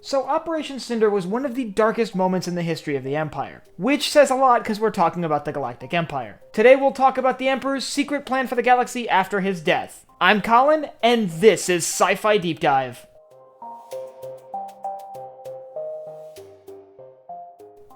So Operation Cinder was one of the darkest moments in the history of the Empire, which says a lot because we're talking about the Galactic Empire. Today we'll talk about the Emperor's secret plan for the galaxy after his death. I'm Colin, and this is Sci-Fi Deep Dive.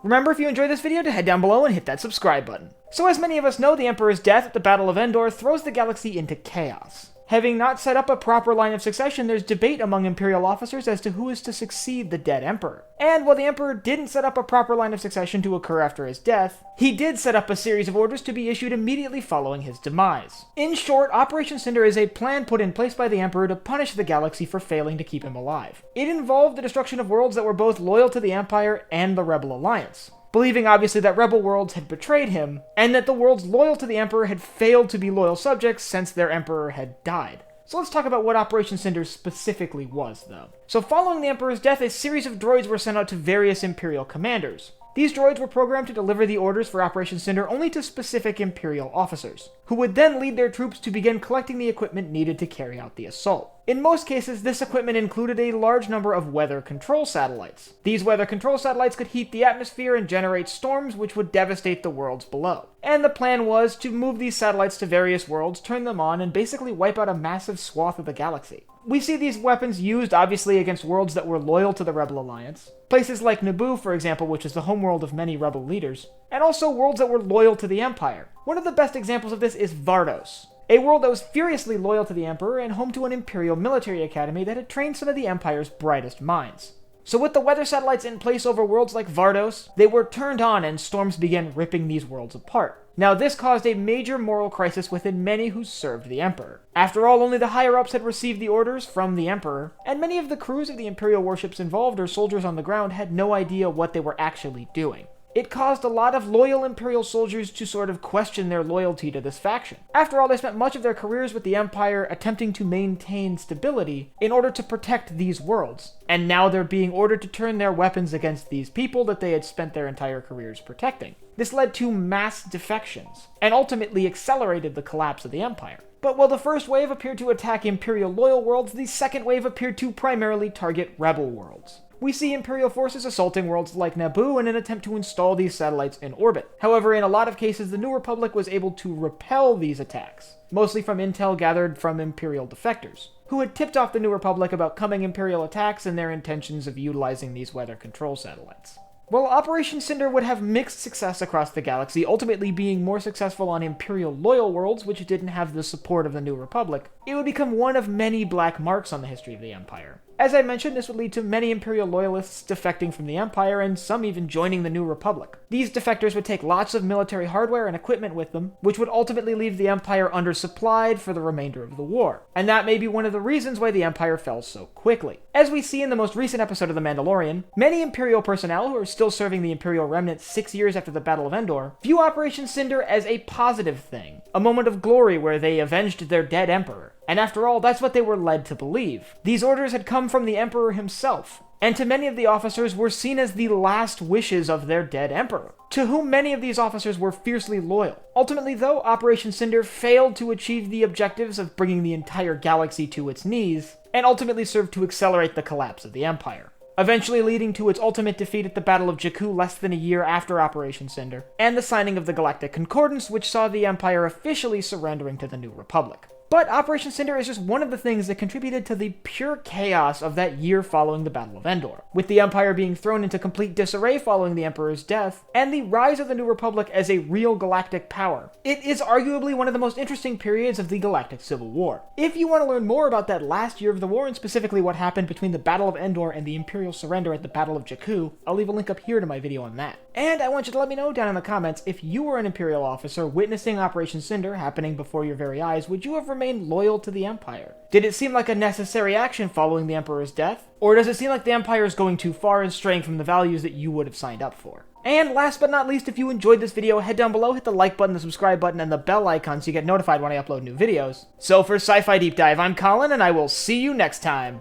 Remember, if you enjoyed this video, to head down below and hit that subscribe button. So as many of us know, the Emperor's death at the Battle of Endor throws the galaxy into chaos. Having not set up a proper line of succession, there's debate among Imperial officers as to who is to succeed the dead Emperor. And while the Emperor didn't set up a proper line of succession to occur after his death, he did set up a series of orders to be issued immediately following his demise. In short, Operation Cinder is a plan put in place by the Emperor to punish the galaxy for failing to keep him alive. It involved the destruction of worlds that were both loyal to the Empire and the Rebel Alliance, believing obviously that rebel worlds had betrayed him, and that the worlds loyal to the Emperor had failed to be loyal subjects since their Emperor had died. So let's talk about what Operation Cinder specifically was, though. So following the Emperor's death, a series of droids were sent out to various Imperial commanders. These droids were programmed to deliver the orders for Operation Cinder only to specific Imperial officers, who would then lead their troops to begin collecting the equipment needed to carry out the assault. In most cases, this equipment included a large number of weather control satellites. These weather control satellites could heat the atmosphere and generate storms which would devastate the worlds below. And the plan was to move these satellites to various worlds, turn them on, and basically wipe out a massive swath of the galaxy. We see these weapons used obviously against worlds that were loyal to the Rebel Alliance, places like Naboo, for example, which is the homeworld of many Rebel leaders, and also worlds that were loyal to the Empire. One of the best examples of this is Vardos, a world that was furiously loyal to the Emperor and home to an Imperial military academy that had trained some of the Empire's brightest minds. So with the weather satellites in place over worlds like Vardos, they were turned on and storms began ripping these worlds apart. Now this caused a major moral crisis within many who served the Emperor. After all, only the higher-ups had received the orders from the Emperor, and many of the crews of the Imperial warships involved or soldiers on the ground had no idea what they were actually doing. It caused a lot of loyal Imperial soldiers to sort of question their loyalty to this faction. After all, they spent much of their careers with the Empire attempting to maintain stability in order to protect these worlds, and now they're being ordered to turn their weapons against these people that they had spent their entire careers protecting. This led to mass defections, and ultimately accelerated the collapse of the Empire. But while the first wave appeared to attack Imperial loyal worlds, the second wave appeared to primarily target rebel worlds. We see Imperial forces assaulting worlds like Naboo in an attempt to install these satellites in orbit. However, in a lot of cases, the New Republic was able to repel these attacks, mostly from intel gathered from Imperial defectors, who had tipped off the New Republic about coming Imperial attacks and their intentions of utilizing these weather control satellites. While Operation Cinder would have mixed success across the galaxy, ultimately being more successful on Imperial loyal worlds which didn't have the support of the New Republic, it would become one of many black marks on the history of the Empire. As I mentioned, this would lead to many Imperial loyalists defecting from the Empire, and some even joining the New Republic. These defectors would take lots of military hardware and equipment with them, which would ultimately leave the Empire undersupplied for the remainder of the war. And that may be one of the reasons why the Empire fell so quickly. As we see in the most recent episode of The Mandalorian, many Imperial personnel who are still serving the Imperial remnant 6 years after the Battle of Endor view Operation Cinder as a positive thing, a moment of glory where they avenged their dead Emperor. And after all, that's what they were led to believe. These orders had come from the Emperor himself, and to many of the officers were seen as the last wishes of their dead Emperor, to whom many of these officers were fiercely loyal. Ultimately, though, Operation Cinder failed to achieve the objectives of bringing the entire galaxy to its knees, and ultimately served to accelerate the collapse of the Empire, eventually leading to its ultimate defeat at the Battle of Jakku less than a year after Operation Cinder, and the signing of the Galactic Concordance, which saw the Empire officially surrendering to the New Republic. But Operation Cinder is just one of the things that contributed to the pure chaos of that year following the Battle of Endor, with the Empire being thrown into complete disarray following the Emperor's death, and the rise of the New Republic as a real galactic power. It is arguably one of the most interesting periods of the Galactic Civil War. If you want to learn more about that last year of the war, and specifically what happened between the Battle of Endor and the Imperial surrender at the Battle of Jakku, I'll leave a link up here to my video on that. And I want you to let me know down in the comments, if you were an Imperial officer witnessing Operation Cinder happening before your very eyes, would you have remained loyal to the Empire? Did it seem like a necessary action following the Emperor's death? Or does it seem like the Empire is going too far and straying from the values that you would have signed up for? And last but not least, if you enjoyed this video, head down below, hit the like button, the subscribe button, and the bell icon so you get notified when I upload new videos. So for Sci-Fi Deep Dive, I'm Colin, and I will see you next time.